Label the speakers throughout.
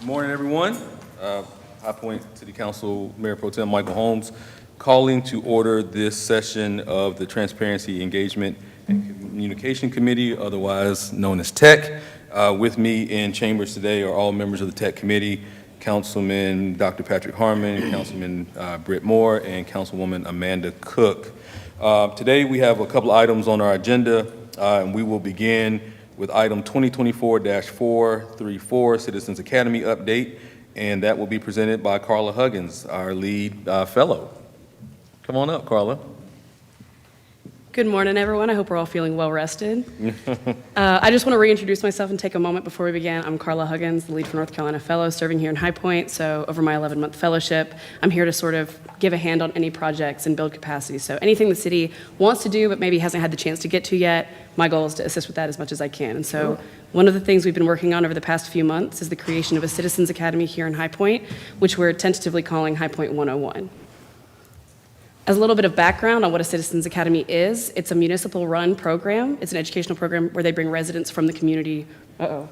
Speaker 1: Good morning, everyone. High Point City Council Mayor Pro Tem Michael Holmes calling to order this session of the Transparency, Engagement, and Communication Committee, otherwise known as TEC. With me in chambers today are all members of the TEC Committee, Councilman Dr. Patrick Harmon, Councilman Britt Moore, and Councilwoman Amanda Cook. Today we have a couple items on our agenda, and we will begin with item 2024-434, Citizens Academy update, and that will be presented by Carla Huggins, our lead fellow. Come on up, Carla.
Speaker 2: Good morning, everyone. I hope we're all feeling well rested. I just want to reintroduce myself and take a moment before we begin. I'm Carla Huggins, the Lead for North Carolina Fellow, serving here in High Point. So over my 11-month fellowship, I'm here to sort of give a hand on any projects and build capacity. So anything the city wants to do but maybe hasn't had the chance to get to yet, my goal is to assist with that as much as I can. And so one of the things we've been working on over the past few months is the creation of a Citizens Academy here in High Point, which we're tentatively calling High Point 101. As a little bit of background on what a Citizens Academy is, it's a municipal-run program. It's an educational program where they bring residents from the community. Uh-oh,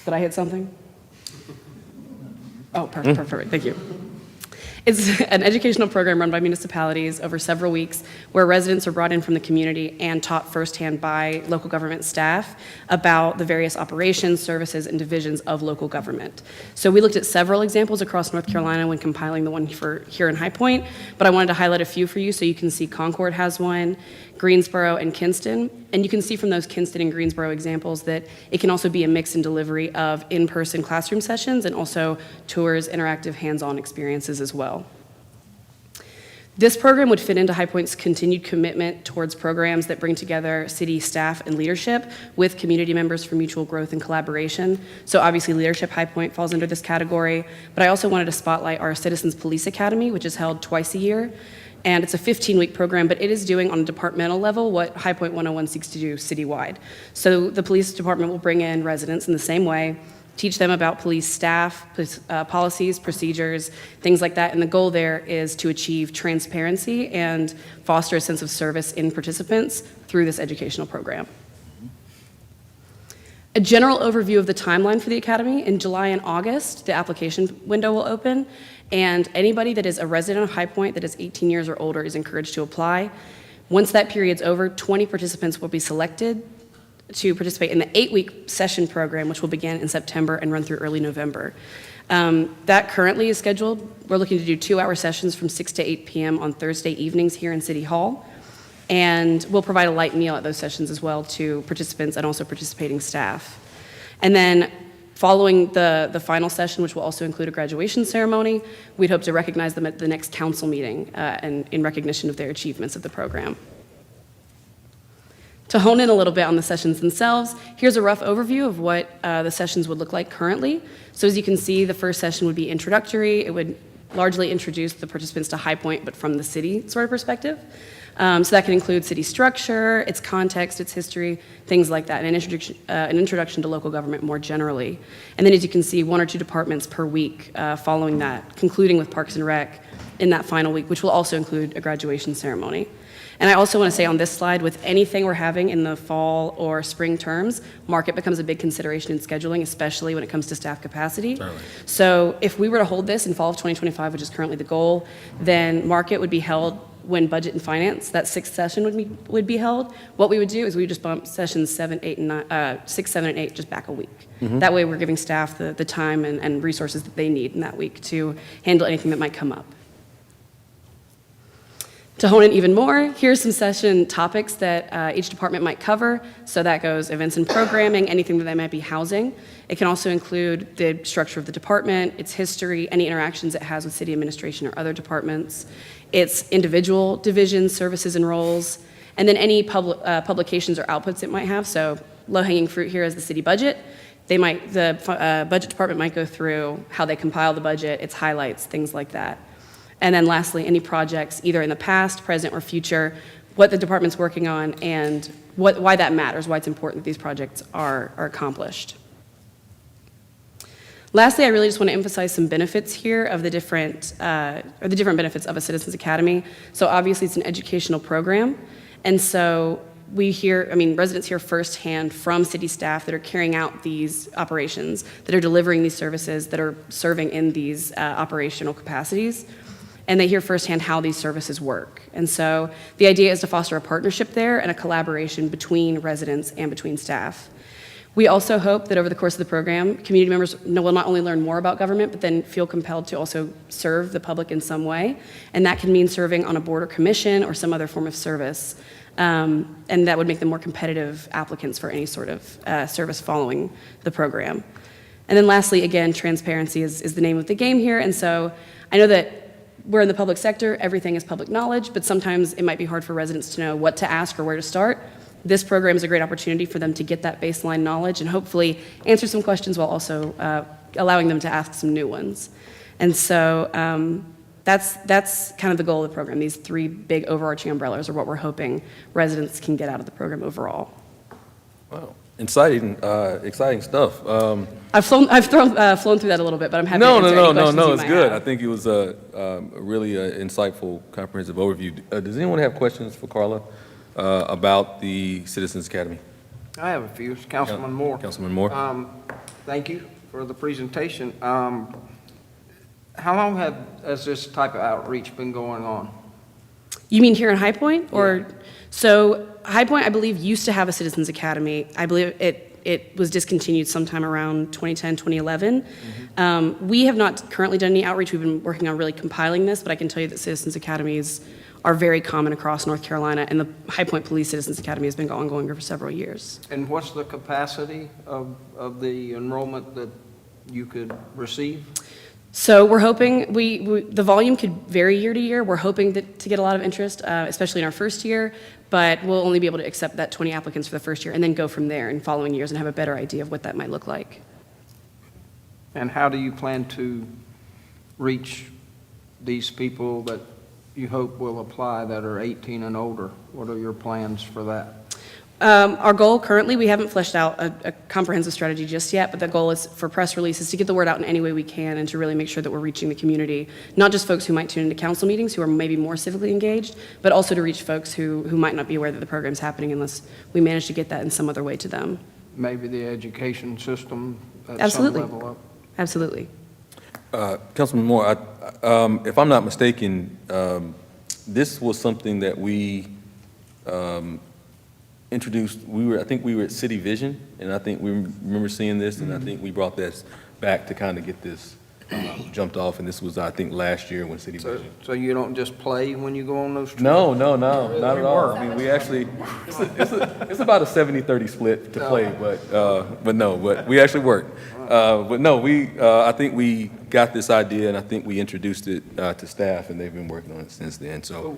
Speaker 2: did I hit something? Oh, perfect, thank you. It's an educational program run by municipalities over several weeks where residents are brought in from the community and taught firsthand by local government staff about the various operations, services, and divisions of local government. So we looked at several examples across North Carolina when compiling the one for here in High Point, but I wanted to highlight a few for you so you can see Concord has one, Greensboro, and Kinston. And you can see from those Kinston and Greensboro examples that it can also be a mix and delivery of in-person classroom sessions and also tours, interactive, hands-on experiences as well. This program would fit into High Point's continued commitment towards programs that bring together city staff and leadership with community members for mutual growth and collaboration. So obviously Leadership High Point falls under this category, but I also wanted to spotlight our Citizens Police Academy, which is held twice a year. And it's a 15-week program, but it is doing on a departmental level what High Point 101 seeks to do citywide. So the police department will bring in residents in the same way, teach them about police staff, policies, procedures, things like that. And the goal there is to achieve transparency and foster a sense of service in participants through this educational program. A general overview of the timeline for the Academy: in July and August, the application window will open, and anybody that is a resident of High Point that is 18 years or older is encouraged to apply. Once that period's over, 20 participants will be selected to participate in the 8-week session program, which will begin in September and run through early November. That currently is scheduled. We're looking to do 2-hour sessions from 6 to 8 p.m. on Thursday evenings here in City Hall. And we'll provide a light meal at those sessions as well to participants and also participating staff. And then following the final session, which will also include a graduation ceremony, we'd hope to recognize them at the next council meeting and in recognition of their achievements of the program. To hone in a little bit on the sessions themselves, here's a rough overview of what the sessions would look like currently. So as you can see, the first session would be introductory. It would largely introduce the participants to High Point, but from the city sort of perspective. So that can include city structure, its context, its history, things like that, and an introduction to local government more generally. And then as you can see, 1 or 2 departments per week following that, concluding with Parks and Rec in that final week, which will also include a graduation ceremony. And I also want to say on this slide, with anything we're having in the fall or spring terms, market becomes a big consideration in scheduling, especially when it comes to staff capacity. Certainly. So if we were to hold this in fall of 2025, which is currently the goal, then market would be held when budget and finance, that 6th session would be held. What we would do is we would just bump sessions 7, 8, and 6, 7, and 8 just back a week. Mm-hmm. That way we're giving staff the time and resources that they need in that week to handle anything that might come up. To hone in even more, here's some session topics that each department might cover. So that goes events and programming, anything that they might be housing. It can also include the structure of the department, its history, any interactions it has with city administration or other departments, its individual divisions, services, and roles, and then any publications or outputs it might have. So low-hanging fruit here is the city budget. The budget department might go through how they compile the budget, its highlights, things like that. And then lastly, any projects, either in the past, present, or future, what the department's working on, and why that matters, why it's important that these projects are accomplished. Lastly, I really just want to emphasize some benefits here of the different benefits of a Citizens Academy. So obviously it's an educational program, and so residents hear firsthand from city staff that are carrying out these operations, that are delivering these services, that are serving in these operational capacities, and they hear firsthand how these services work. And so the idea is to foster a partnership there and a collaboration between residents and between staff. We also hope that over the course of the program, community members will not only learn more about government, but then feel compelled to also serve the public in some way. And that can mean serving on a board or commission or some other form of service. And that would make them more competitive applicants for any sort of service following the program. And then lastly, again, transparency is the name of the game here. And so I know that we're in the public sector, everything is public knowledge, but sometimes it might be hard for residents to know what to ask or where to start. This program is a great opportunity for them to get that baseline knowledge and hopefully answer some questions while also allowing them to ask some new ones. And so that's kind of the goal of the program. These three big overarching umbrellas are what we're hoping residents can get out of the program overall.
Speaker 1: Wow, exciting stuff.
Speaker 2: I've flown through that a little bit, but I'm happy to answer any questions you
Speaker 1: it's
Speaker 2: might
Speaker 1: good.
Speaker 2: have.
Speaker 1: I think it was a really insightful, comprehensive overview. Does anyone have questions for Carla about the Citizens Academy?
Speaker 3: I have a few. It's Councilman Moore.
Speaker 1: Councilman Moore?
Speaker 3: Thank you for the presentation. How long has this type of outreach been going on?
Speaker 2: You mean here in High Point? Or
Speaker 3: Yeah.
Speaker 2: so High Point, I believe, used to have a Citizens Academy. I believe it was discontinued sometime around 2010, 2011. We have not currently done any outreach. We've been working on really compiling this, but I can tell you that Citizens Academies are very common across North Carolina, and the High Point Police Citizens Academy has been ongoing for several years.
Speaker 3: And what's the capacity of the enrollment that you could receive?
Speaker 2: So we're hoping, the volume could vary year to year. We're hoping to get a lot of interest, especially in our first year, but we'll only be able to accept that 20 applicants for the first year and then go from there in following years and have a better idea of what that might look like.
Speaker 3: And how do you plan to reach these people that you hope will apply that are 18 and older? What are your plans for that?
Speaker 2: Our goal currently, we haven't fleshed out a comprehensive strategy just yet, but the goal is for press releases to get the word out in any way we can and to really make sure that we're reaching the community, not just folks who might tune into council meetings who are maybe more civically engaged, but also to reach folks who might not be aware that the program's happening unless we manage to get that in some other way to them.
Speaker 3: Maybe the education system at
Speaker 2: Absolutely.
Speaker 3: some level up?
Speaker 2: Absolutely.
Speaker 1: Councilman Moore, if I'm not mistaken, this was something that we introduced. I think we were at City Vision, and I think we remember seeing this, and I think we brought this back to kind of get this jumped off, and this was, I think, last year when City Vision.
Speaker 3: So you don't just play when you go on those trips?
Speaker 1: No, not at all. I mean, we actually, it's about a 70-30 split to play, but we actually work. But no, I think we got this idea, and I think we introduced it to staff, and they've been working on it since then. So,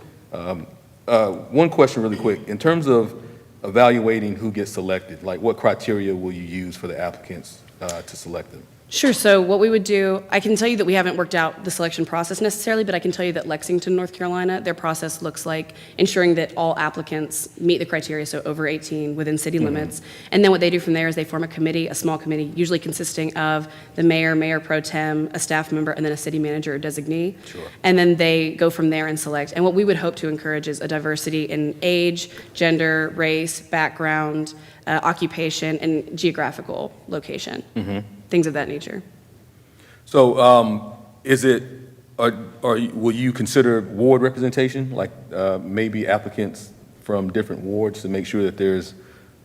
Speaker 1: one question really quick. In terms of evaluating who gets selected, like what criteria will you use for the applicants to select them?
Speaker 2: Sure. So what we would do, I can tell you that we haven't worked out the selection process necessarily, but I can tell you that Lexington, North Carolina, their process looks like ensuring that all applicants meet the criteria, so over 18 within city limits. And then what they do from there is they form a committee, a small committee, usually consisting of the mayor, mayor pro tem, a staff member, and then a city manager or designee.
Speaker 1: Sure.
Speaker 2: And then they go from there and select. And what we would hope to encourage is a diversity in age, gender, race, background, occupation, and geographical location. Things of that nature.
Speaker 1: So, will you consider ward representation, like maybe applicants from different wards to make sure that there's,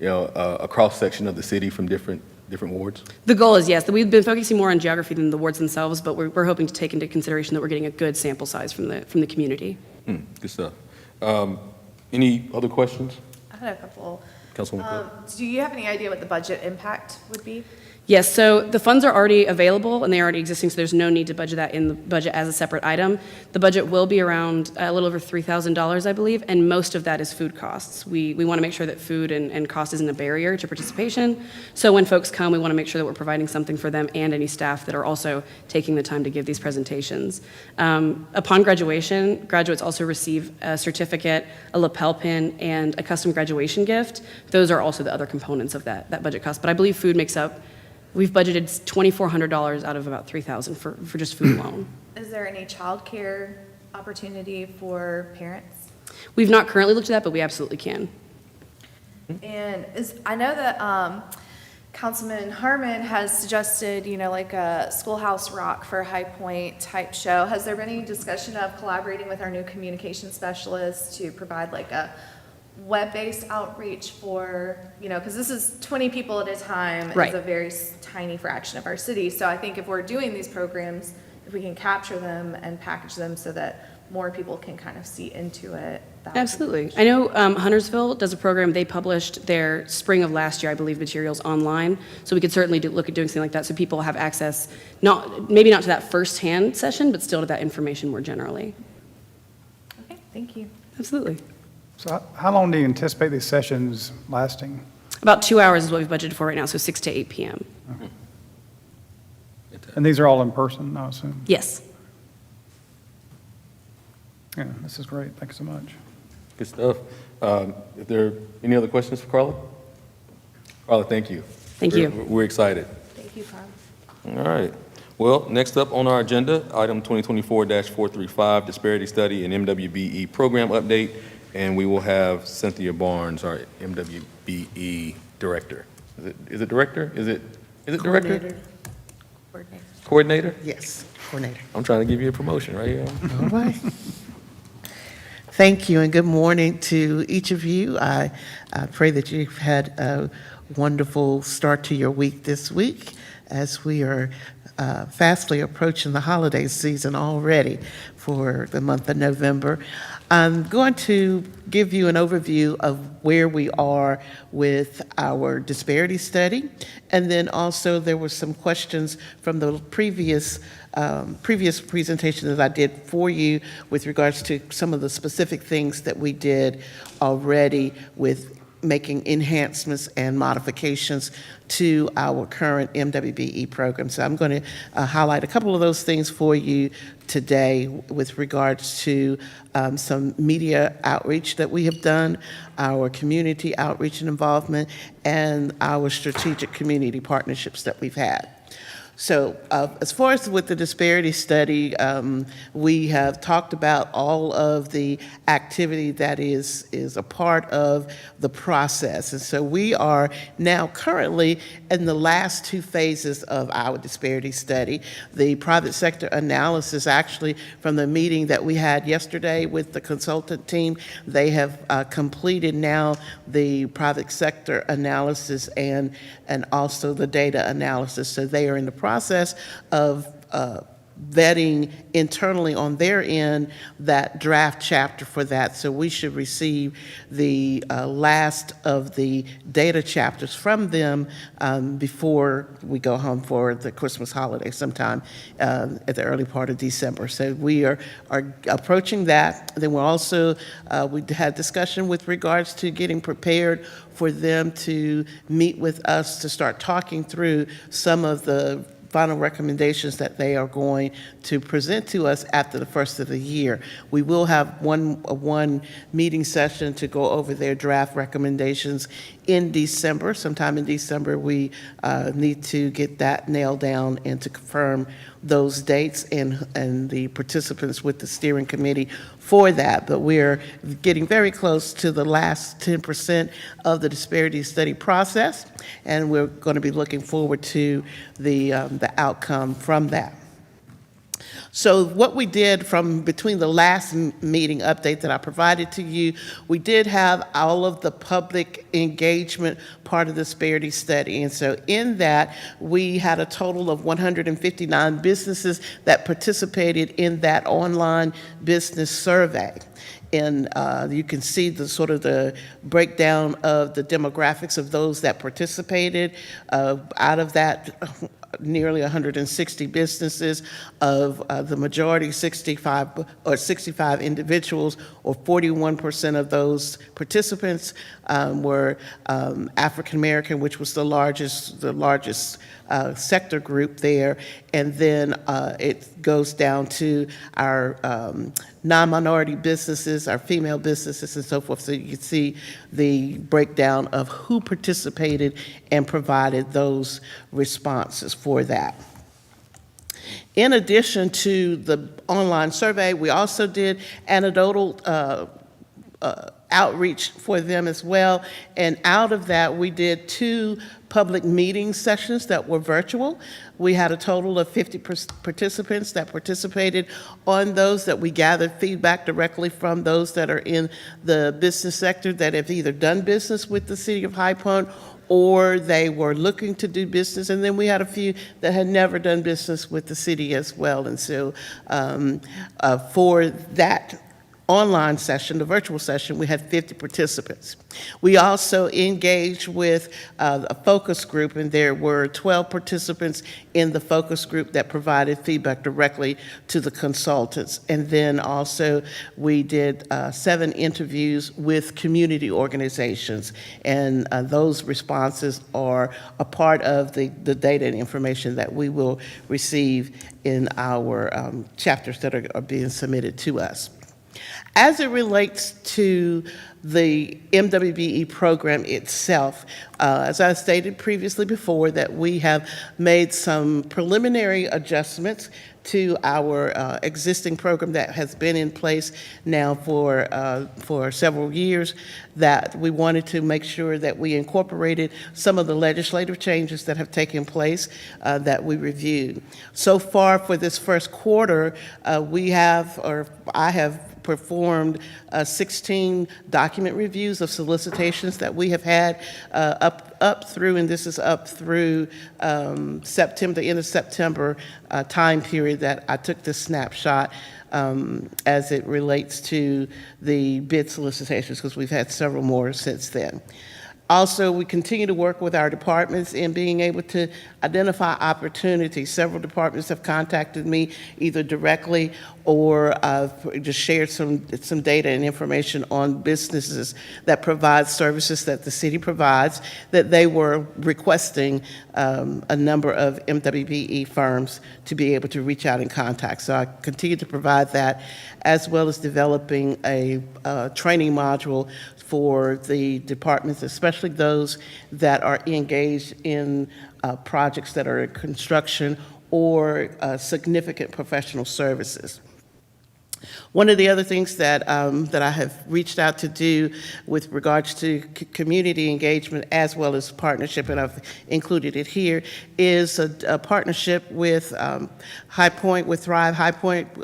Speaker 1: a cross-section of the city from different wards?
Speaker 2: The goal is, yes, that we've been focusing more on geography than the wards themselves, but we're hoping to take into consideration that we're getting a good sample size from the community.
Speaker 1: Good stuff. Any other questions?
Speaker 4: I had a couple.
Speaker 1: Councilwoman Cook?
Speaker 4: Do you have any idea what the budget impact would be?
Speaker 2: Yes, so the funds are already available and they're already existing, so there's no need to budget that in the budget as a separate item. The budget will be around a little over $3,000, I believe, and most of that is food costs. We want to make sure that food and cost isn't a barrier to participation. So when folks come, we want to make sure that we're providing something for them and any staff that are also taking the time to give these presentations. Upon graduation, graduates also receive a certificate, a lapel pin, and a custom graduation gift. Those are also the other components of that budget cost. But I believe food makes up. We've budgeted $2,400 out of about $3,000 for just food alone.
Speaker 4: Is there any childcare opportunity for parents?
Speaker 2: We've not currently looked at that, but we absolutely can.
Speaker 4: And I know that Councilman Harmon has suggested, like a Schoolhouse Rock for a High Point type show. Has there been any discussion of collaborating with our new communication specialist to provide like a web-based outreach for, because this is 20 people at a time.
Speaker 2: Right.
Speaker 4: It's a very tiny fraction of our city. So I think if we're doing these programs, if we can capture them and package them so that more people can kind of see into it. that would be
Speaker 2: Absolutely. I know Huntersville does a program. They published their spring of last year, I believe, materials online. So we could certainly look at doing something like that so people have access, maybe not to that firsthand session, but still to that information more generally.
Speaker 4: Okay, thank you.
Speaker 2: Absolutely.
Speaker 5: So how long do you anticipate these sessions lasting?
Speaker 2: About 2 hours is what we've budgeted for right now, so 6 to 8 p.m.
Speaker 5: And these are all in person, I assume?
Speaker 2: Yes.
Speaker 5: Yeah, this is great. Thank you so much.
Speaker 1: Good stuff. If there are any other questions for Carla? Carla, thank you.
Speaker 2: Thank you.
Speaker 1: We're excited.
Speaker 4: Thank you, Carl.
Speaker 1: All right. Well, next up on our agenda, item 2024-435, disparity study and MWBE program update. And we will have Cynthia Barnes, our MWBE director. Is it director? Is it director?
Speaker 4: Coordinator.
Speaker 1: Coordinator?
Speaker 6: Yes, coordinator.
Speaker 1: I'm trying to give you a promotion right here.
Speaker 6: All right. Thank you and good morning to each of you. I pray that you've had a wonderful start to your week this week as we are fastly approaching the holiday season already for the month of November. I'm going to give you an overview of where we are with our disparity study. And then also there were some questions from the previous presentation that I did for you with regards to some of the specific things that we did already with making enhancements and modifications to our current MWBE program. So I'm going to highlight a couple of those things for you today with regards to some media outreach that we have done, our community outreach and involvement, and our strategic community partnerships that we've had. So as far as with the disparity study, we have talked about all of the activity that is a part of the process. And so we are now currently in the last two phases of our disparity study. The private sector analysis, actually from the meeting that we had yesterday with the consultant team, they have completed now the private sector analysis and also the data analysis. So they are in the process of vetting internally on their end that draft chapter for that. So we should receive the last of the data chapters from them before we go home for the Christmas holiday sometime at the early part of December. So we are approaching that. Then we're also, we had discussion with regards to getting prepared for them to meet with us to start talking through some of the final recommendations that they are going to present to us after the first of the year. We will have one meeting session to go over their draft recommendations in December. Sometime in December, we need to get that nailed down and to confirm those dates and the participants with the steering committee for that. But we're getting very close to the last 10% of the disparity study process, and we're going to be looking forward to the outcome from that. So what we did from between the last meeting update that I provided to you, we did have all of the public engagement part of the disparity study. And so in that, we had a total of 159 businesses that participated in that online business survey. And you can see the sort of the breakdown of the demographics of those that participated. Out of that, nearly 160 businesses, of the majority 65 individuals, or 41% of those participants were African American, which was the largest sector group there. And then it goes down to our non-minority businesses, our female businesses, and so forth. So you can see the breakdown of who participated and provided those responses for that. In addition to the online survey, we also did anecdotal outreach for them as well. And out of that, we did 2 public meeting sessions that were virtual. We had a total of 50 participants that participated on those, that we gathered feedback directly from those that are in the business sector that have either done business with the city of High Point or they were looking to do business. And then we had a few that had never done business with the city as well. And so for that online session, the virtual session, we had 50 participants. We also engaged with a focus group, and there were 12 participants in the focus group that provided feedback directly to the consultants. And then also we did 7 interviews with community organizations, and those responses are a part of the data and information that we will receive in our chapters that are being submitted to us. As it relates to the MWBE program itself, as I stated previously before, that we have made some preliminary adjustments to our existing program that has been in place now for several years, that we wanted to make sure that we incorporated some of the legislative changes that have taken place that we reviewed. So far for this first quarter, I have performed 16 document reviews of solicitations that we have had up through, and this is up through September, the end of September time period that I took this snapshot as it relates to the bid solicitations, because we've had several more since then. Also, we continue to work with our departments in being able to identify opportunities. Several departments have contacted me either directly or just shared some data and information on businesses that provide services that the city provides, that they were requesting a number of MWBE firms to be able to reach out and contact. So I continue to provide that, as well as developing a training module for the departments, especially those that are engaged in projects that are in construction or significant professional services. One of the other things that I have reached out to do with regards to community engagement as well as partnership, and I've included it here, is a partnership with High Point, with Thrive High Point.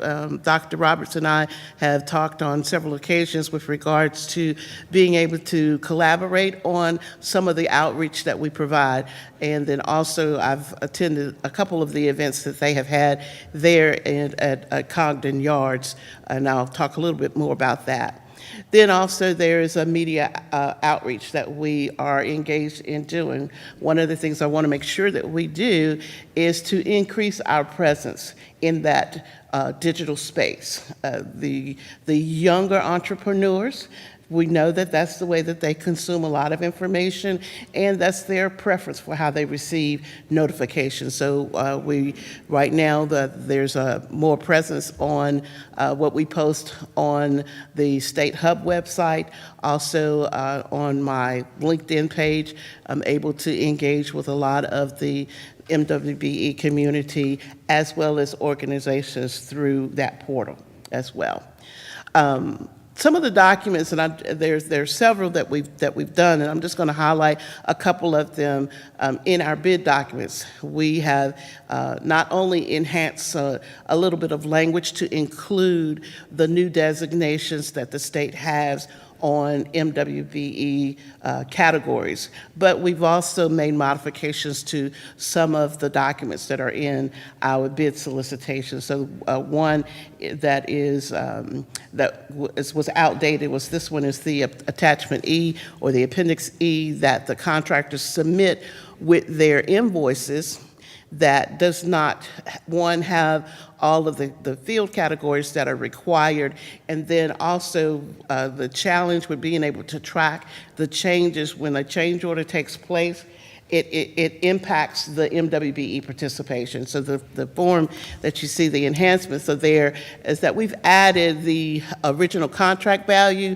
Speaker 6: Dr. Roberts and I have talked on several occasions with regards to being able to collaborate on some of the outreach that we provide. And then also I've attended a couple of the events that they have had there at Cogden Yards, and I'll talk a little bit more about that. Then also there is a media outreach that we are engaged in doing. One of the things I want to make sure that we do is to increase our presence in that digital space. The younger entrepreneurs, we know that that's the way that they consume a lot of information, and that's their preference for how they receive notifications. So right now, there's more presence on what we post on the State Hub website. Also on my LinkedIn page, I'm able to engage with a lot of the MWBE community as well as organizations through that portal as well. Some of the documents, and there's several that we've done, and I'm just going to highlight a couple of them in our bid documents. We have not only enhanced a little bit of language to include the new designations that the state has on MWBE categories, but we've also made modifications to some of the documents that are in our bid solicitation. So one that was outdated was this one, is the attachment E, or the appendix E, that the contractors submit with their invoices, that does not, one, have all of the field categories that are required, and then also the challenge with being able to track the changes when a change order takes place. It impacts the MWBE participation. So the form that you see, the enhancements are there, is that we've added the original contract value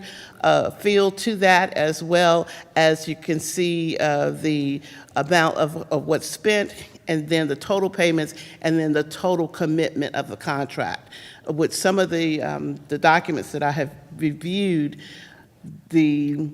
Speaker 6: field to that, as well as you can see the amount of what's spent, and then the total payments, and then the total commitment of the contract. With some of the documents that I have reviewed, the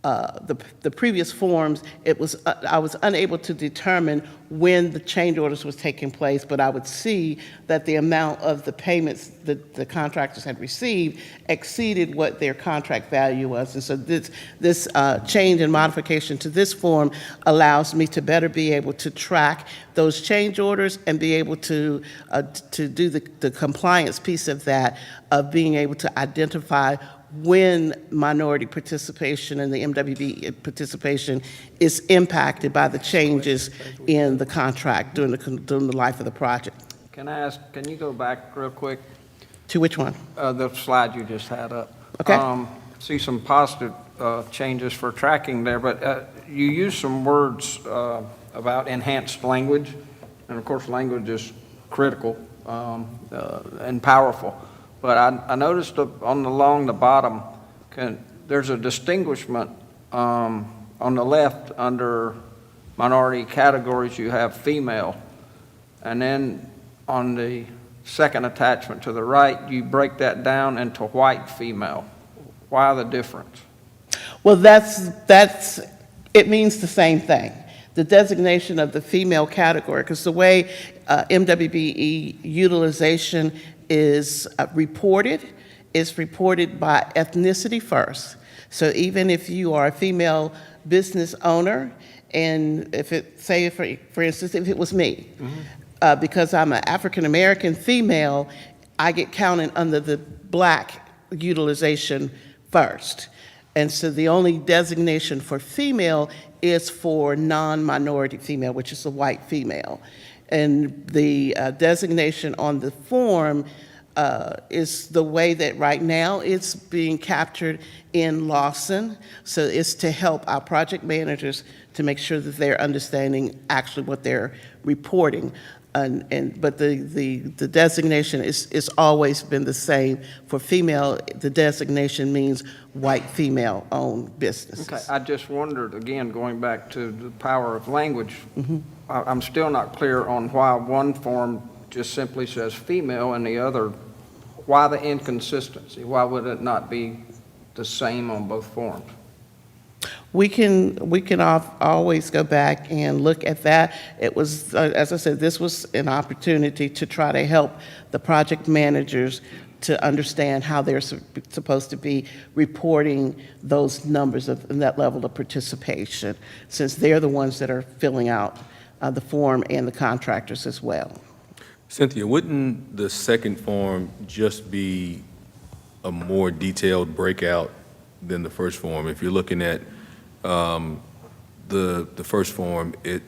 Speaker 6: the previous forms, I was unable to determine when the change orders was taking place, but I would see that the amount of the payments that the contractors had received exceeded what their contract value was. And so this change and modification to this form allows me to better be able to track those change orders and be able to do the compliance piece of that, of being able to identify when minority participation and the MWB participation is impacted by the changes in the contract during the life of the project.
Speaker 3: Can I ask, can you go back real quick?
Speaker 6: To which one?
Speaker 3: The slide you just had up.
Speaker 6: Okay.
Speaker 3: See some positive changes for tracking there, but you used some words about enhanced language, and of course, language is critical and powerful. But I noticed along the bottom, there's a distinguishment on the left under minority categories. You have female, and then on the second attachment to the right, you break that down into white female. Why the difference?
Speaker 6: Well, it means the same thing. The designation of the female category, because the way MWBE utilization is reported by ethnicity first. So even if you are a female business owner, and if it, say for instance, if it was me, because I'm an African-American female, I get counted under the black utilization first. And so the only designation for female is for non-minority female, which is a white female. And the designation on the form is the way that right now it's being captured in Lawson. So it's to help our project managers to make sure that they're understanding actually what they're reporting. But the designation is always been the same. For female, the designation means white female-owned businesses.
Speaker 3: Okay, I just wondered, again, going back to the power of language, I'm still not clear on why one form just simply says female and the other, why the inconsistency? Why would it not be the same on both forms?
Speaker 6: We can always go back and look at that. It was, as I said, this was an opportunity to try to help the project managers to understand how they're supposed to be reporting those numbers and that level of participation, since they're the ones that are filling out the form, and the contractors as well.
Speaker 1: Cynthia, wouldn't the second form just be a more detailed breakout than the first form? If you're looking at the first form, it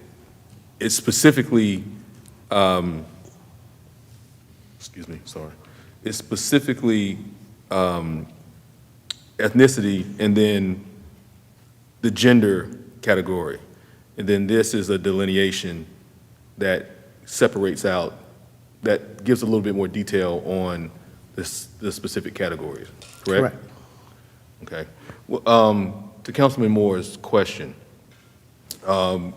Speaker 1: specifically, excuse me, sorry. It's specifically ethnicity and then the gender category. And then this is a delineation that separates out, that gives a little bit more detail on the specific categories, correct?
Speaker 6: Correct.
Speaker 1: Okay. Well, to Councilman Moore's question, I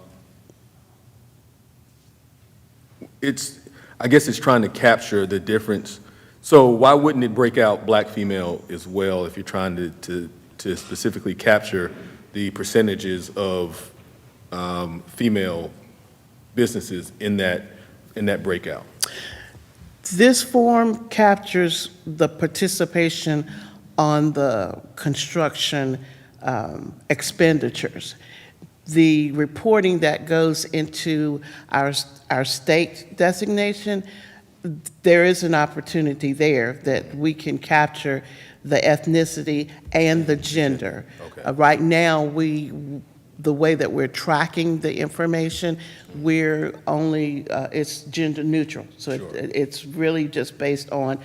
Speaker 1: guess it's trying to capture the difference. So why wouldn't it break out black female as well if you're trying to specifically capture the percentages of female businesses in that breakout?
Speaker 6: This form captures the participation on the construction expenditures. The reporting that goes into our state designation, there is an opportunity there that we can capture the ethnicity and the gender.
Speaker 1: Okay.
Speaker 6: Right now, the way that we're tracking the information, we're only, it's gender neutral. So
Speaker 1: Sure.
Speaker 6: It's really just based on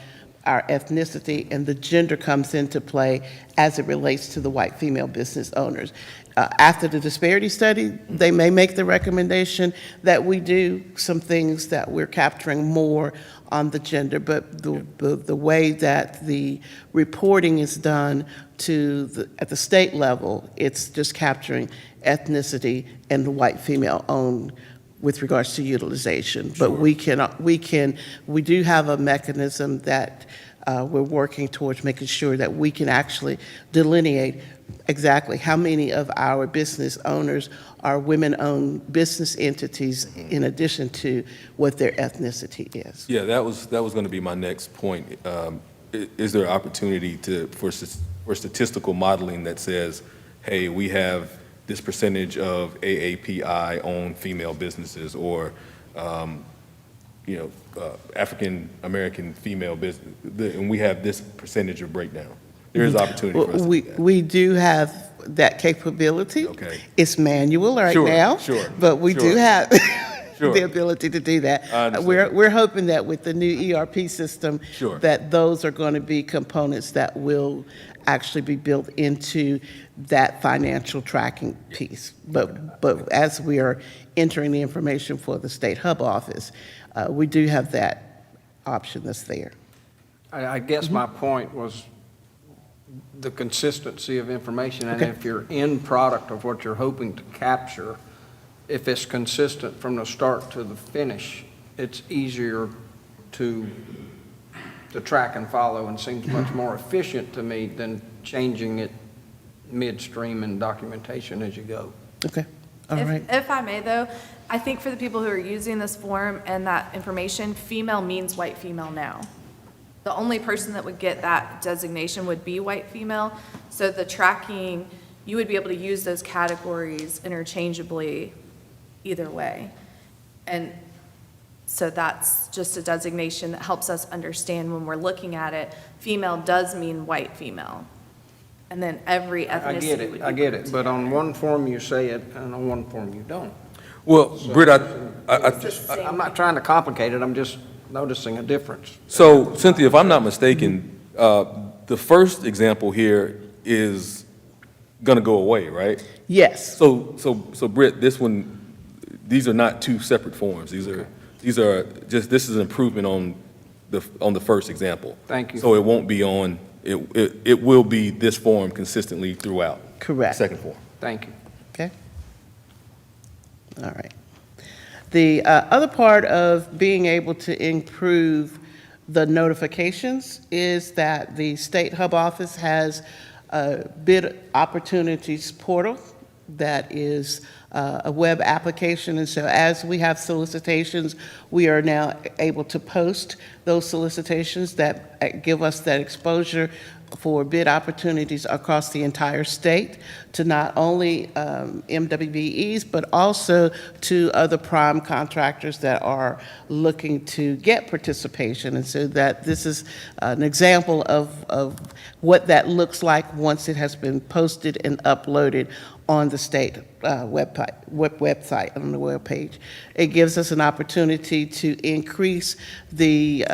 Speaker 6: our ethnicity, and the gender comes into play as it relates to the white female business owners. After the disparity study, they may make the recommendation that we do some things that we're capturing more on the gender, but the way that the reporting is done at the state level, it's just capturing ethnicity and the white female owned with regards to utilization. But we do have a mechanism that we're working towards making sure that we can actually delineate exactly how many of our business owners are women-owned business entities in addition to what their ethnicity is.
Speaker 1: Yeah, that was going to be my next point. Is there an opportunity for statistical modeling that says, hey, we have this percentage of AAPI-owned female businesses, or African-American female business, and we have this percentage of breakdown? There is opportunity for us to do that.
Speaker 6: We do have that capability.
Speaker 1: Okay.
Speaker 6: It's manual right
Speaker 1: Sure,
Speaker 6: now.
Speaker 1: sure,
Speaker 6: But we do
Speaker 1: sure.
Speaker 6: have
Speaker 1: Sure.
Speaker 6: the ability to do that.
Speaker 1: I understand.
Speaker 6: We're hoping that with the new ERP system,
Speaker 1: Sure.
Speaker 6: that those are going to be components that will actually be built into that financial tracking piece. But as we are entering the information for the State Hub Office, we do have that option that's there.
Speaker 3: I guess my point was the consistency of information, and
Speaker 6: Okay.
Speaker 3: if your end product of what you're hoping to capture, if it's consistent from the start to the finish, it's easier to track and follow, and seems much more efficient to me than changing it midstream in documentation as you go.
Speaker 6: Okay, all
Speaker 4: If-
Speaker 6: right.
Speaker 4: If I may, though, I think for the people who are using this form and that information, female means white female now. The only person that would get that designation would be white female. So the tracking, you would be able to use those categories interchangeably either way. And so that's just a designation that helps us understand when we're looking at it, female does mean white female. And then every
Speaker 3: I
Speaker 4: ethnicity
Speaker 3: get
Speaker 4: would
Speaker 3: it,
Speaker 4: be
Speaker 3: I get
Speaker 4: grouped
Speaker 3: it, but on
Speaker 4: together.
Speaker 3: one form you say it, and on one form you don't.
Speaker 1: Well, Britt,
Speaker 3: I'm not trying to complicate it, I'm just noticing a difference.
Speaker 1: so Cynthia, if I'm not mistaken, the first example here is going to go away, right?
Speaker 6: Yes.
Speaker 1: So Britt, these are not two separate forms. These are just, this is an improvement on the first example.
Speaker 3: Thank you.
Speaker 1: So it won't be on, it will be this form consistently throughout.
Speaker 6: Correct.
Speaker 1: Second form.
Speaker 3: Thank you.
Speaker 6: Okay. All right. The other part of being able to improve the notifications is that the State Hub Office has a bid opportunities portal that is a web application. And so as we have solicitations, we are now able to post those solicitations that give us that exposure for bid opportunities across the entire state to not only MWBEs, but also to other prime contractors that are looking to get participation. And so that this is an example of what that looks like once it has been posted and uploaded on the state website, on the webpage. It gives us an opportunity to increase the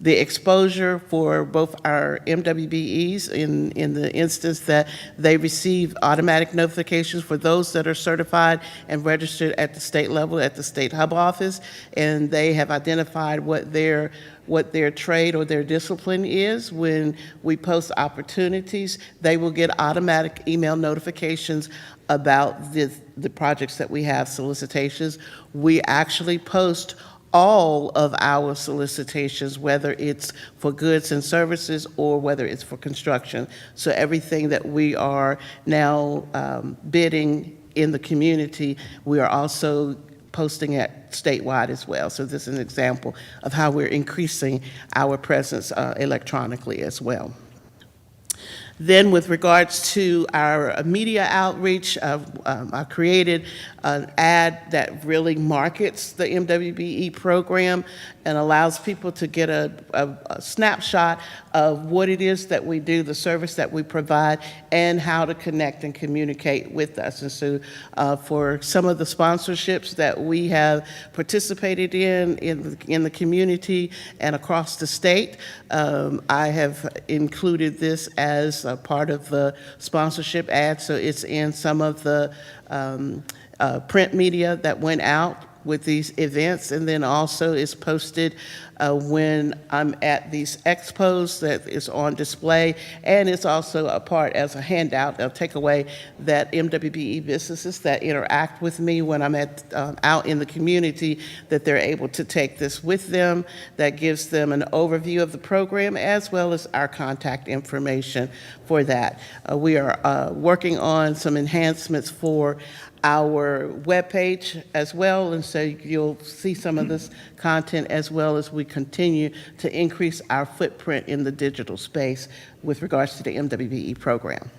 Speaker 6: exposure for both our MWBEs in the instance that they receive automatic notifications for those that are certified and registered at the state level, at the State Hub Office, and they have identified what their trade or their discipline is. When we post opportunities, they will get automatic email notifications about the projects that we have, solicitations. We actually post all of our solicitations, whether it's for goods and services or whether it's for construction. So everything that we are now bidding in the community, we are also posting it statewide as well. So this is an example of how we're increasing our presence electronically as well. Then with regards to our media outreach, I created an ad that really markets the MWBE program and allows people to get a snapshot of what it is that we do, the service that we provide, and how to connect and communicate with us. And so for some of the sponsorships that we have participated in the community and across the state, I have included this as a part of the sponsorship ad. So it's in some of the print media that went out with these events, and then also is posted when I'm at these expos that is on display, and it's also a part as a handout, a takeaway that MWBE businesses that interact with me when I'm out in the community, that they're able to take this with them. That gives them an overview of the program as well as our contact information for that. We are working on some enhancements for our webpage as well, and so you'll see some of this content as well as we continue to increase our footprint in the digital space with regards to the MWBE program.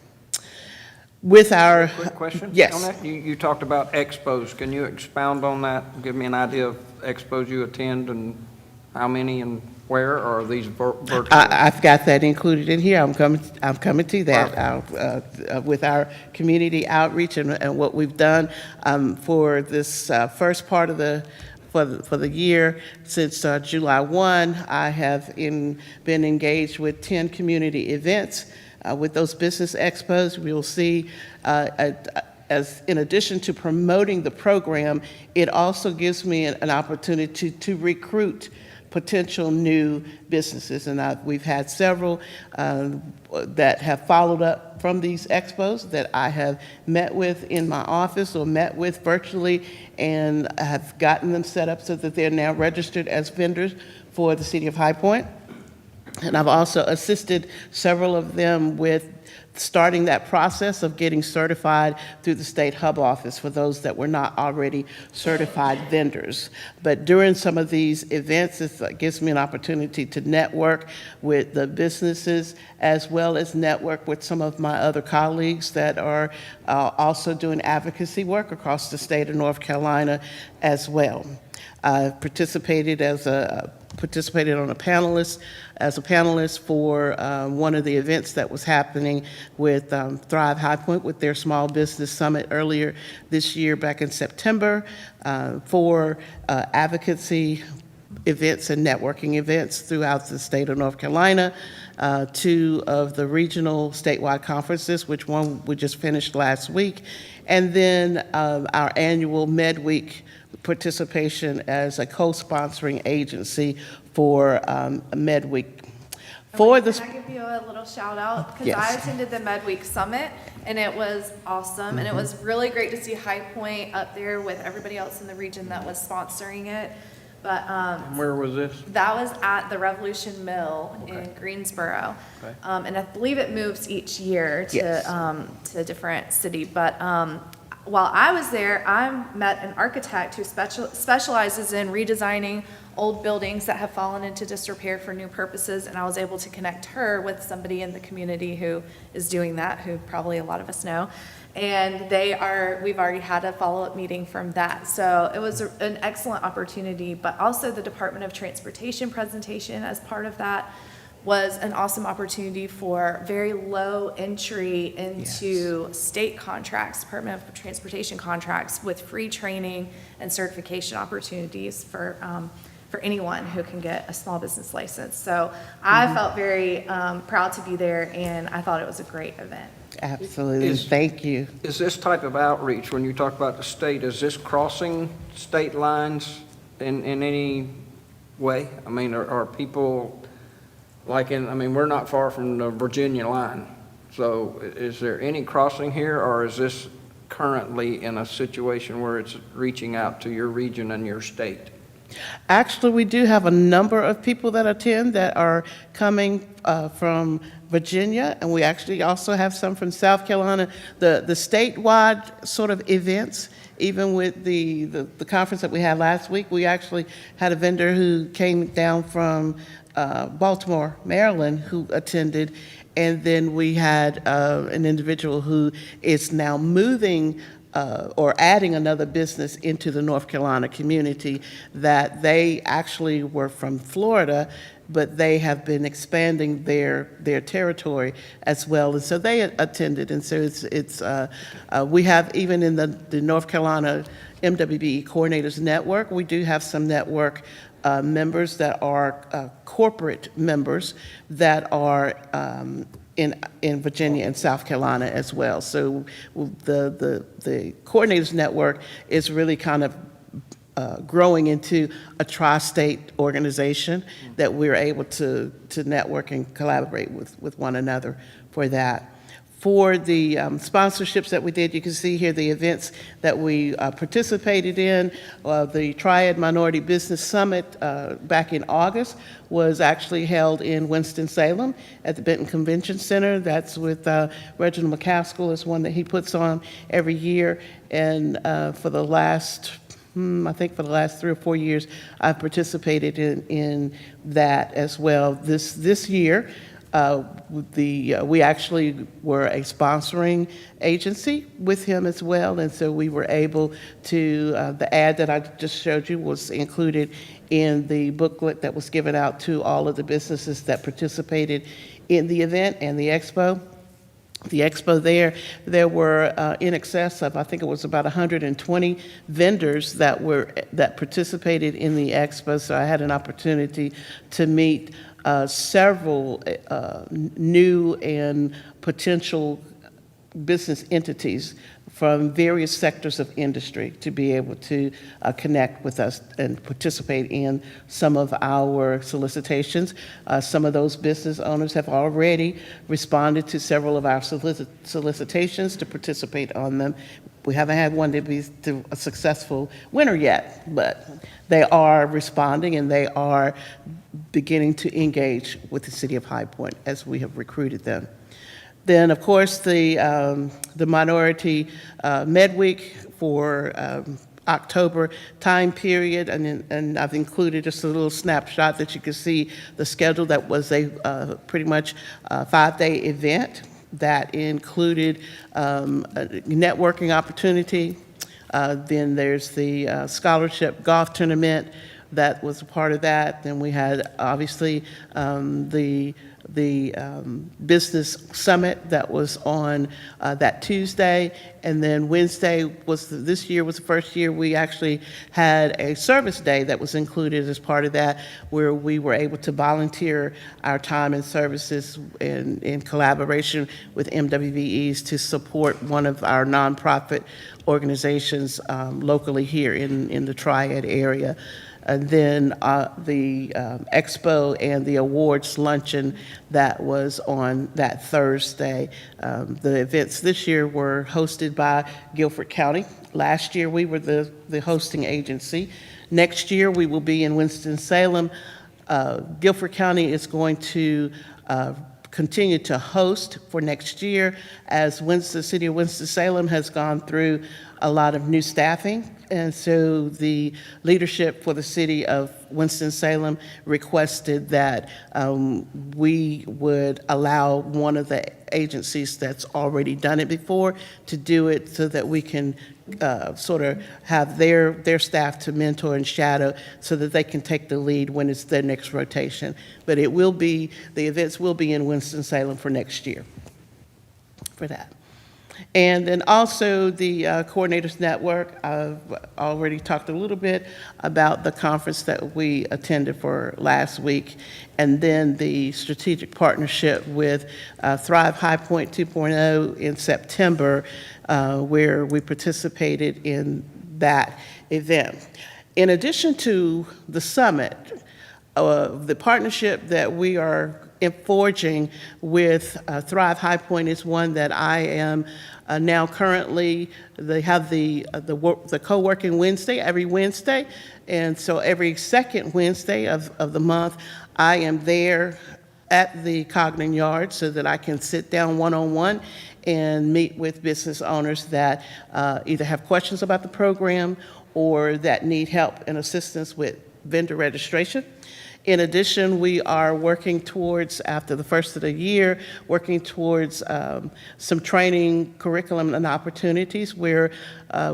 Speaker 6: With our...
Speaker 3: Quick question?
Speaker 6: Yes.
Speaker 3: On that, you talked about expos. Can you expound on that? Give me an idea of expos you attend and how many and where, or are these virtual?
Speaker 6: I've got that included in here. I'm coming to that with our community outreach and what we've done for this first part of for the year. Since July 1, I have been engaged with 10 community events. With those business expos, we will see as in addition to promoting the program, it also gives me an opportunity to recruit potential new businesses. And we've had several that have followed up from these expos that I have met with in my office or met with virtually, and have gotten them set up so that they're now registered as vendors for the City of High Point. And I've also assisted several of them with starting that process of getting certified through the State Hub Office for those that were not already certified vendors. But during some of these events, it gives me an opportunity to network with the businesses as well as network with some of my other colleagues that are also doing advocacy work across the state of North Carolina as well. I participated as a panelist for one of the events that was happening with Thrive High Point with their Small Business Summit earlier this year, back in September, for advocacy events and networking events throughout the state of North Carolina. 2 of the regional statewide conferences, which one we just finished last week, and then our annual MedWeek participation as a co-sponsoring agency for MedWeek.
Speaker 4: Can I give you a little shout out? Because
Speaker 6: Yes.
Speaker 4: I attended the MedWeek Summit, and it was awesome, and it was really great to see High Point up there with everybody else in the region that was sponsoring it. But
Speaker 3: Where was this?
Speaker 4: that was at the Revolution Mill in Greensboro.
Speaker 3: Okay.
Speaker 4: And I believe it moves each year
Speaker 6: Yes.
Speaker 4: to a different city. But while I was there, I met an architect who specializes in redesigning old buildings that have fallen into disrepair for new purposes, and I was able to connect her with somebody in the community who is doing that, who probably a lot of us know. And we've already had a follow-up meeting from that. So it was an excellent opportunity, but also the Department of Transportation presentation as part of that was an awesome opportunity for very low entry into state contracts, Department of Transportation contracts, with free training and certification opportunities for anyone who can get a small business license. So I felt very proud to be there, and I thought it was a great event.
Speaker 6: Absolutely, thank you.
Speaker 3: Is this type of outreach, when you talk about the state, is this crossing state lines in any way? I mean, are people, we're not far from the Virginia line. So is there any crossing here, or is this currently in a situation where it's reaching out to your region and your state?
Speaker 6: Actually, we do have a number of people that attend that are coming from Virginia, and we actually also have some from South Carolina. The statewide sort of events, even with the conference that we had last week, we actually had a vendor who came down from Baltimore, Maryland, who attended, and then we had an individual who is now moving or adding another business into the North Carolina community, that they actually were from Florida, but they have been expanding their territory as well, and so they attended. And so it's we have, even in the North Carolina MWBE Coordinators Network, we do have some network members that are corporate members that are in Virginia and South Carolina as well. So the Coordinators Network is really kind of growing into a tri-state organization that we're able to network and collaborate with one another for that. For the sponsorships that we did, you can see here the events that we participated in. The Triad Minority Business Summit back in August was actually held in Winston-Salem at the Benton Convention Center. That's with Reginald McCaskill, is one that he puts on every year. And for the last, I think for the last 3 or 4 years, I've participated in that as well. This year, we actually were a sponsoring agency with him as well, and so we were able to, the ad that I just showed you was included in the booklet that was given out to all of the businesses that participated in the event and the expo. The expo there were in excess of, I think it was about 120 vendors that participated in the expo, so I had an opportunity to meet several new and potential business entities from various sectors of industry to be able to connect with us and participate in some of our solicitations. Some of those business owners have already responded to several of our solicitations to participate on them. We haven't had one to be a successful winner yet, but they are responding and they are beginning to engage with the City of High Point as we have recruited them. Then, of course, the Minority Med Week for October time period, and I've included just a little snapshot that you can see the schedule. That was a pretty much 5-day event that included a networking opportunity. Then there's the scholarship golf tournament that was a part of that. Then we had obviously the business summit that was on that Tuesday, and then Wednesday this year was the first year we actually had a service day that was included as part of that, where we were able to volunteer our time and services in collaboration with MWBEs to support one of our nonprofit organizations locally here in the Triad area. And then the expo and the awards luncheon that was on that Thursday. The events this year were hosted by Guilford County. Last year we were the hosting agency. Next year we will be in Winston-Salem. Guilford County is going to continue to host for next year, as the City of Winston-Salem has gone through a lot of new staffing. And so the leadership for the City of Winston-Salem requested that we would allow one of the agencies that's already done it before to do it, so that we can sort of have their staff to mentor and shadow, so that they can take the lead when it's their next rotation. But the events will be in Winston-Salem for next year for that. And then also the Coordinators Network. I've already talked a little bit about the conference that we attended for last week, and then the strategic partnership with Thrive High Point 2.0 in September, where we participated in that event. In addition to the summit, the partnership that we are forging with Thrive High Point is one that I am now currently, they have the co-working Wednesday every Wednesday, and so every second Wednesday of the month, I am there at the Cognan Yard so that I can sit down one-on-one and meet with business owners that either have questions about the program or that need help and assistance with vendor registration. In addition, we are working towards, after the first of the year, working towards some training curriculum and opportunities where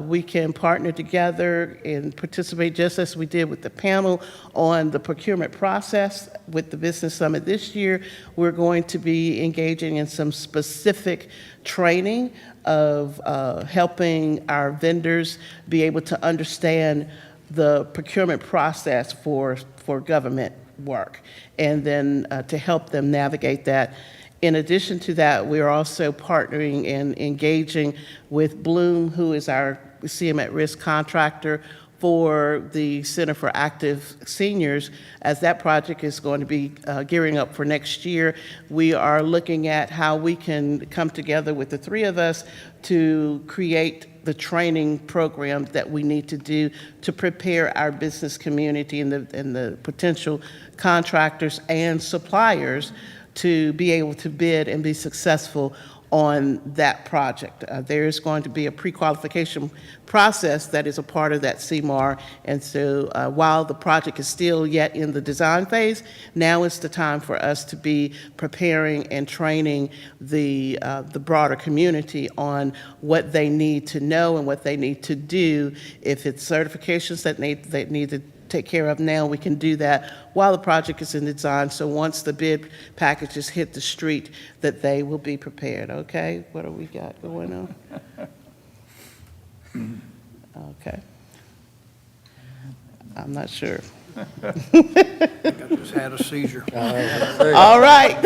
Speaker 6: we can partner together and participate, just as we did with the panel on the procurement process with the Business Summit this year. We're going to be engaging in some specific training of helping our vendors be able to understand the procurement process for government work, and then to help them navigate that. In addition to that, we are also partnering and engaging with Bloom, who is our CM at Risk contractor for the Center for Active Seniors, as that project is going to be gearing up for next year. We are looking at how we can come together with the three of us to create the training program that we need to do to prepare our business community and the potential contractors and suppliers to be able to bid and be successful on that project. There is going to be a pre-qualification process that is a part of that CMAR, and so while the project is still yet in the design phase, now is the time for us to be preparing and training the broader community on what they need to know and what they need to do. If it's certifications that they need to take care of now, we can do that while the project is in design, so once the bid packages hit the street, that they will be prepared, okay? What do we got going on? Okay. I'm not sure.
Speaker 3: I just had a seizure.
Speaker 6: All right.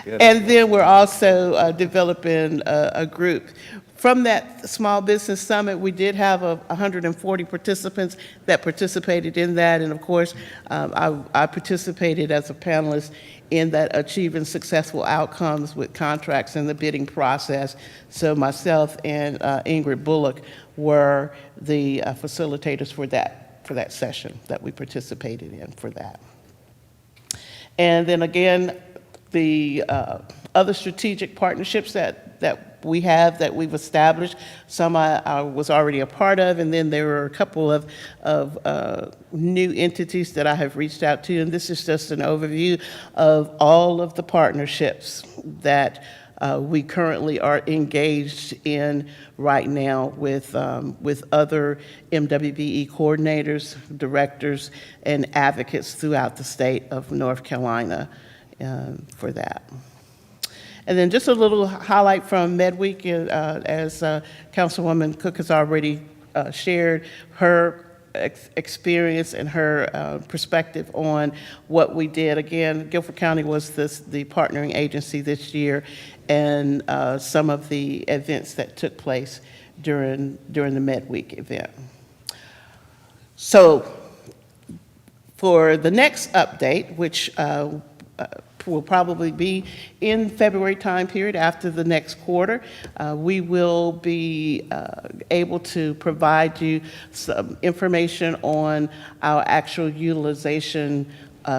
Speaker 6: And then we're also developing a group. From that Small Business Summit, we did have 140 participants that participated in that, and of course, I participated as a panelist in that achieving successful outcomes with contracts in the bidding process. So myself and Ingrid Bullock were the facilitators for that session that we participated in for that. And then again, the other strategic partnerships that we have, that we've established, some I was already a part of, and then there were a couple of new entities that I have reached out to, and this is just an overview of all of the partnerships that we currently are engaged in right now with other MWBE coordinators, directors, and advocates throughout the state of North Carolina for that. And then just a little highlight from MedWeek, as Councilwoman Cook has already shared her experience and her perspective on what we did. Again, Guilford County was the partnering agency this year, and some of the events that took place during the MedWeek event. So for the next update, which will probably be in February time period after the next quarter, we will be able to provide you some information on our actual utilization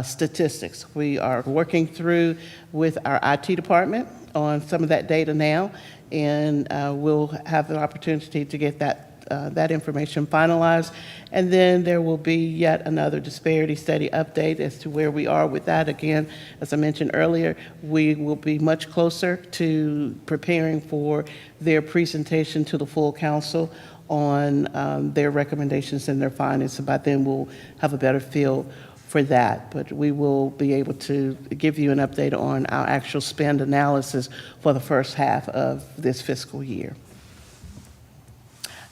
Speaker 6: statistics. We are working through with our IT department on some of that data now, and we'll have the opportunity to get that information finalized. And then there will be yet another disparity study update as to where we are with that. Again, as I mentioned earlier, we will be much closer to preparing for their presentation to the full council on their recommendations and their findings. So by then we'll have a better feel for that, but we will be able to give you an update on our actual spend analysis for the first half of this fiscal year.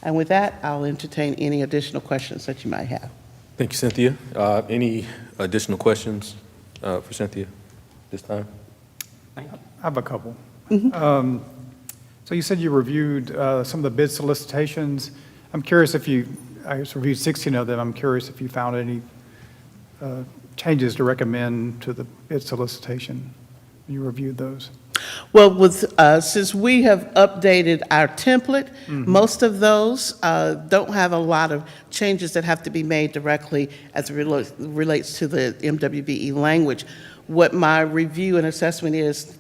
Speaker 6: And with that, I'll entertain any additional questions that you might have.
Speaker 1: Thank you, Cynthia. Any additional questions for Cynthia this time?
Speaker 5: I have a couple. So you said you reviewed some of the bid solicitations. I'm curious if I just reviewed 16 of them. I'm curious if you found any changes to recommend to the bid solicitation. You reviewed those.
Speaker 6: Well, since we have updated our template, most of those don't have a lot of changes that have to be made directly as it relates to the MWBE language. What my review and assessment is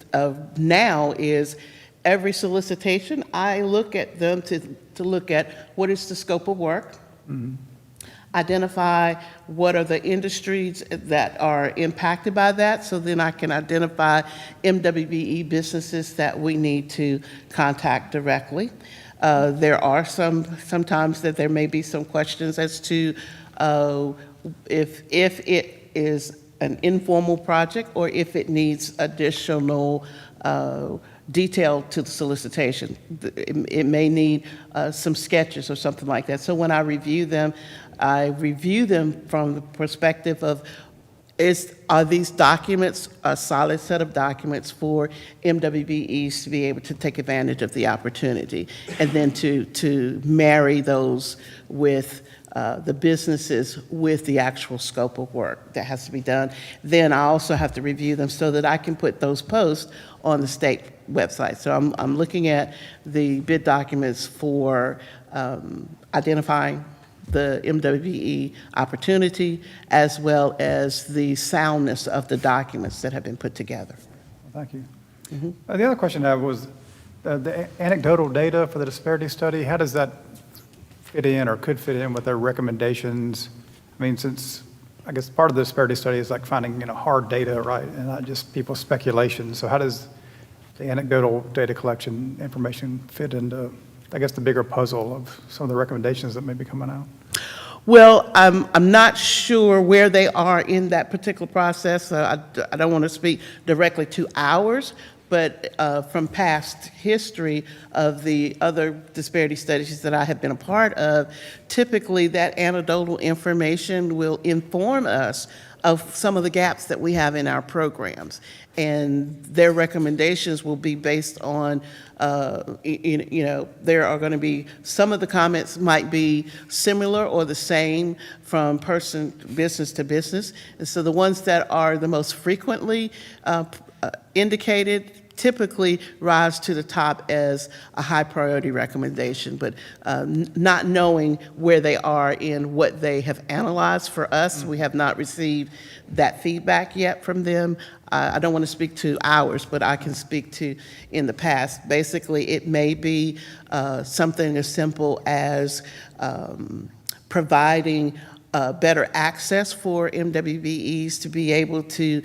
Speaker 6: now is every solicitation, I look at them to look at what is the scope of work, identify what are the industries that are impacted by that, so then I can identify MWBE businesses that we need to contact directly. There are sometimes that there may be some questions as to if it is an informal project or if it needs additional detail to the solicitation. It may need some sketches or something like that. So when I review them from the perspective of Are these documents a solid set of documents for MWBEs to be able to take advantage of the opportunity? And then to marry those with the businesses with the actual scope of work that has to be done. Then I also have to review them so that I can put those posts on the state website. So I'm looking at the bid documents for identifying the MWBE opportunity, as well as the soundness of the documents that have been put together.
Speaker 5: Thank you. The other question I have was the anecdotal data for the disparity study. How does that fit in or could fit in with their recommendations? I mean, since I guess part of the disparity study is like finding, hard data, right, and not just people's speculation. So how does the anecdotal data collection information fit into, I guess, the bigger puzzle of some of the recommendations that may be coming out?
Speaker 6: Well, I'm not sure where they are in that particular process. I don't want to speak directly to ours, but from past history of the other disparity studies that I have been a part of, typically that anecdotal information will inform us of some of the gaps that we have in our programs. And their recommendations will be based on, there are going to be, some of the comments might be similar or the same from business to business. And so the ones that are the most frequently indicated typically rise to the top as a high priority recommendation, but not knowing where they are in what they have analyzed for us, we have not received that feedback yet from them. I don't want to speak to ours, but I can speak to in the past. Basically, it may be something as simple as providing better access for MWBEs to be able to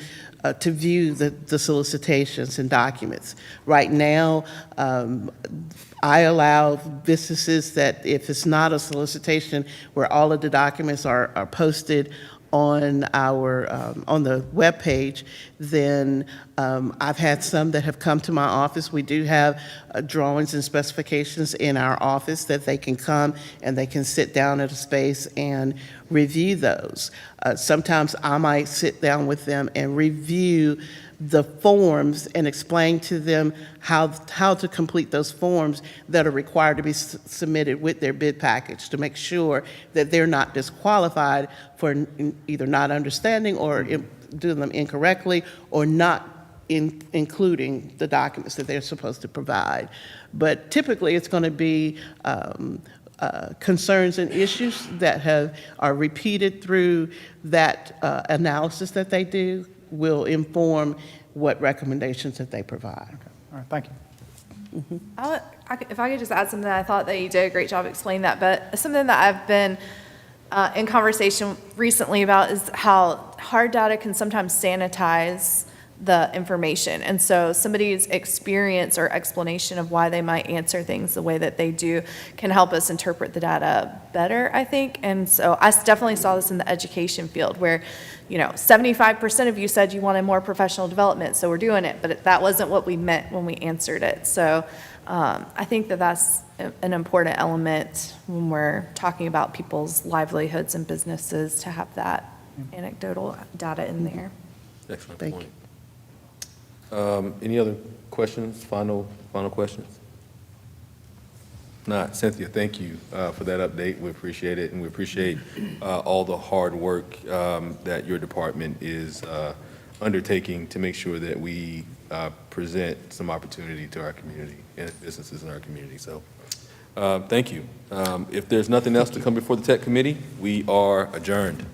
Speaker 6: view the solicitations and documents. Right now, I allow businesses that if it's not a solicitation where all of the documents are posted on our on the webpage, then I've had some that have come to my office. We do have drawings and specifications in our office that they can come and they can sit down at a space and review those. Sometimes I might sit down with them and review the forms and explain to them how to complete those forms that are required to be submitted with their bid package to make sure that they're not disqualified for either not understanding or doing them incorrectly or not including the documents that they're supposed to provide. But typically it's going to be concerns and issues that are repeated through that analysis that they do will inform what recommendations that they provide.
Speaker 5: All right, thank you.
Speaker 4: If I could just add something, I thought that you did a great job explaining that, but something that I've been in conversation recently about is how hard data can sometimes sanitize the information. And so somebody's experience or explanation of why they might answer things the way that they do can help us interpret the data better, I think. And so I definitely saw this in the education field where, 75% of you said you wanted more professional development, so we're doing it, but that wasn't what we meant when we answered it. So I think that that's an important element when we're talking about people's livelihoods and businesses to have that anecdotal data in there.
Speaker 1: Excellent
Speaker 6: Thank
Speaker 1: point. Any other questions, final questions? Not. Cynthia, thank you for that update. We appreciate it, and we appreciate all the hard work that your department is undertaking to make sure that we present some opportunity to our community and businesses in our community. So thank you. If there's nothing else to come before the Tech Committee, we are adjourned.